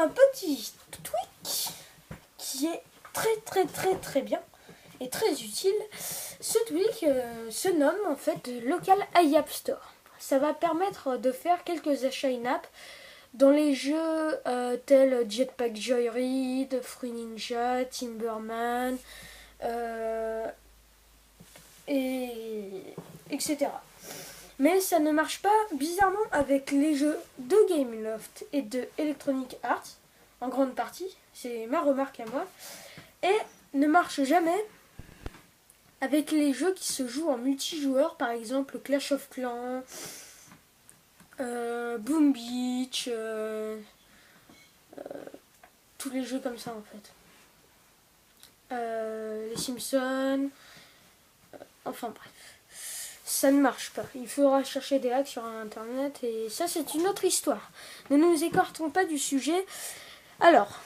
un petit tweak qui est très bien et très utile. Ce tweak se nomme en fait Local iApp Store. Ça va permettre de faire quelques achats in-app dans les jeux tels Jetpack Joyride, Fruit Ninja, Timberman, etc. Mais ça ne marche pas bizarrement avec les jeux de Gameloft et de Electronic Arts, en grande partie, c'est ma remarque à moi, et ne marche jamais avec les jeux qui se jouent en multijoueur, par exemple Clash of Clans, Boom Beach, tous les jeux comme ça en fait. Les Simpsons, enfin bref. Ça ne marche pas. Il faudra chercher des hacks sur internet et ça c'est une autre histoire. Ne nous écartons pas du sujet. Alors,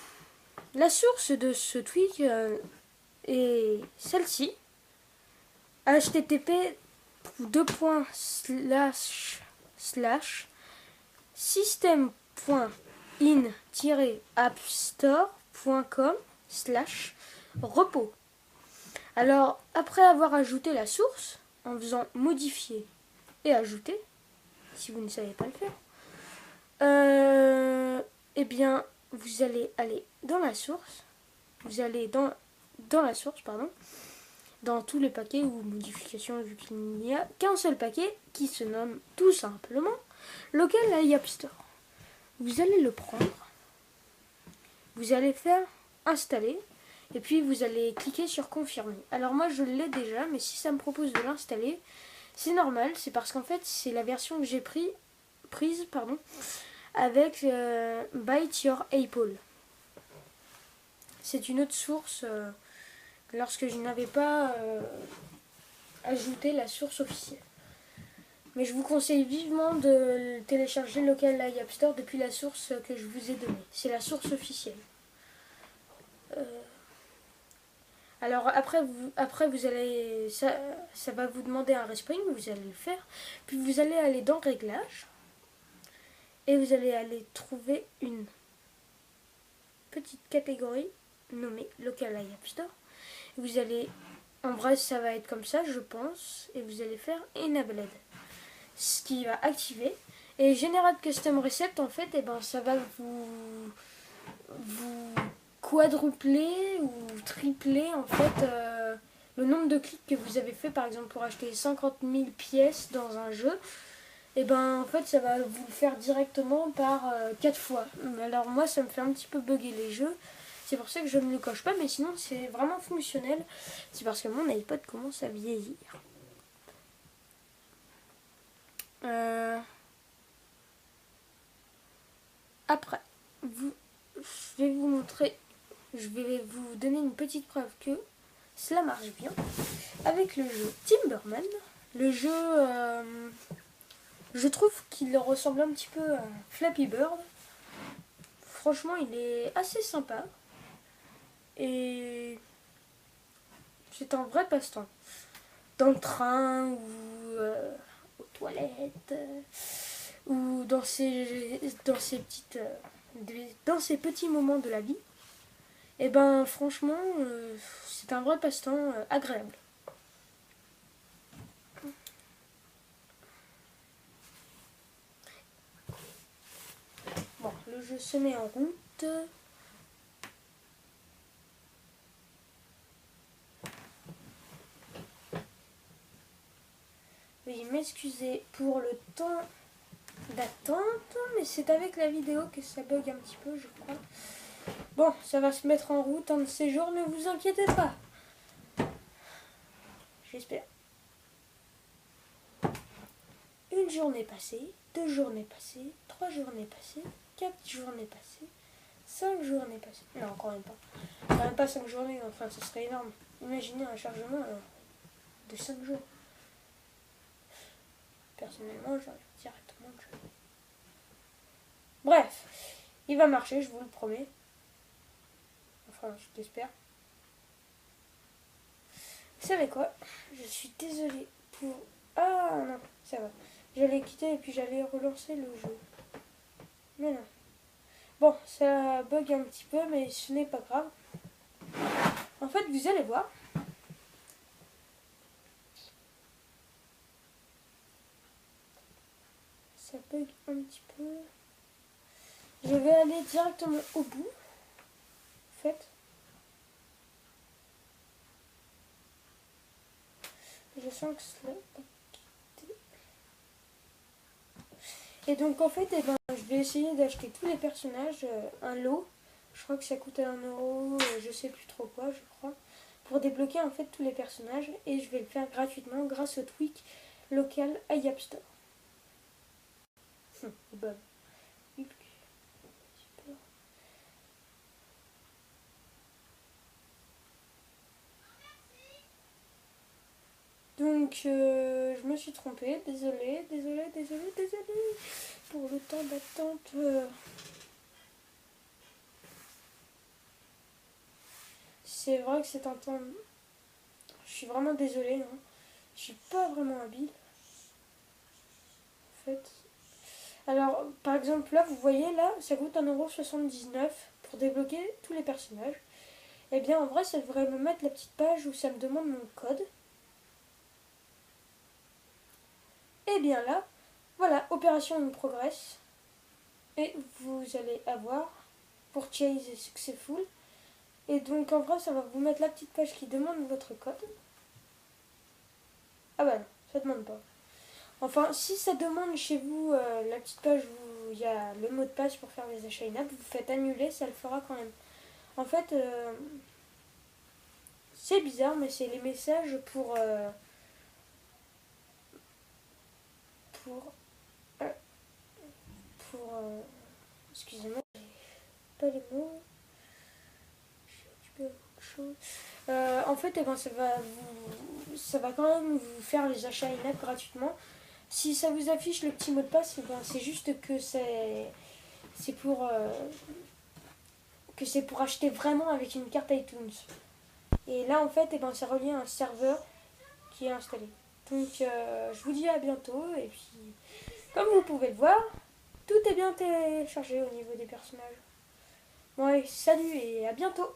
la source de ce tweak est celle-ci. http://system.in-appstore.com/repos. Alors, après avoir ajouté la source, en faisant modifier et ajouter, si vous ne savez pas le faire, eh bien, vous allez aller dans la source, dans tous les paquets ou modifications, vu qu'il n'y a qu'un seul paquet qui se nomme tout simplement Local iApp Store. Vous allez le prendre, vous allez faire installer, et puis vous allez cliquer sur confirmer. Alors moi je l'ai déjà, mais si ça me propose de l'installer, c'est normal, c'est parce qu'en fait c'est la version que j'ai prise avec Byte Your Apple. C'est une autre source lorsque je n'avais pas ajouté la source officielle. Mais je vous conseille vivement de télécharger Local iApp Store depuis la source que je vous ai donnée. C'est la source officielle. Alors après vous allez, ça va vous demander un respring, vous allez le faire. Puis vous allez aller dans Réglages. Et vous allez aller trouver une petite catégorie nommée Local iApp Store. Vous allez, en vrai ça va être comme ça je pense. Et vous allez faire Enabled. Ce qui va activer. Et Generate Custom Reset en fait, et ben, ça va vous quadrupler ou tripler en fait le nombre de clics que vous avez fait par exemple pour acheter 50 000 pièces dans un jeu. Et ben en fait ça va vous le faire directement par 4 fois. Alors moi ça me fait un petit peu bugger les jeux. C'est pour ça que je ne le coche pas, mais sinon c'est vraiment fonctionnel. C'est parce que mon iPod commence à vieillir. Après, je vais vous donner une petite preuve que cela marche bien avec le jeu Timberman. Le jeu, je trouve qu'il ressemble un petit peu à Flappy Bird. Franchement, il est assez sympa et c'est un vrai passe-temps. Dans le train ou aux toilettes ou dans ces petits moments de la vie. Et ben franchement, c'est un vrai passe-temps agréable. Bon, le jeu se met en route. Veuillez m'excuser pour le temps d'attente, mais c'est avec la vidéo que ça bug un petit peu, je crois. Bon, ça va se mettre en route un de ces jours, ne vous inquiétez pas. J'espère. Une journée passée, 2 journées passées, 3 journées passées, 4 journées passées, 5 journées passées. Non, quand même pas. Quand même pas 5 journées, enfin, ce serait énorme. Imaginez un chargement de 5 jours. Personnellement, j'arrive directement le jeu. Bref, il va marcher, je vous le promets. Enfin, je l'espère. Vous savez quoi? Je suis désolée pour... Ah non, ça va. J'allais quitter et puis j'allais relancer le jeu. Mais non. Bon, ça bug un petit peu, mais ce n'est pas grave. En fait, vous allez voir. Ça bug un petit peu. Je vais aller directement au bout. En fait. Je sens que cela va quitter. Et donc en fait, eh ben, je vais essayer d'acheter tous les personnages, un lot. Je crois que ça coûte 1 euro, je sais plus trop quoi, je crois. Pour débloquer en fait tous les personnages. Et je vais le faire gratuitement grâce au tweak local à App Store. Bon. Super. Donc je me suis trompée, désolée pour le temps d'attente. C'est vrai que c'est un temps. Je suis vraiment désolée, hein. Je suis pas vraiment habile. En fait. Alors, par exemple, là, vous voyez, là, ça coûte 1,79 € pour débloquer tous les personnages. Eh bien, en vrai, ça devrait me mettre la petite page où ça me demande mon code. Et bien là, voilà, opération in progress. Et vous allez avoir pour Chase Successful. Et donc, en vrai, ça va vous mettre la petite page qui demande votre code. Ah bah non, ça demande pas. Enfin, si ça demande chez vous la petite page où il y a le mot de passe pour faire les achats in-app, vous faites annuler, ça le fera quand même. En fait, c'est bizarre, mais c'est les messages pour, euh, excusez-moi, pas les mots. En fait, eh ben, ça va quand même vous faire les achats in-app gratuitement. Si ça vous affiche le petit mot de passe, eh ben, c'est juste que c'est pour acheter vraiment avec une carte iTunes. Et là, en fait, eh ben, c'est relié à un serveur qui est installé. Donc, je vous dis à bientôt. Et puis, comme vous pouvez le voir, tout est bien téléchargé au niveau des personnages. Bon, allez, salut et à bientôt.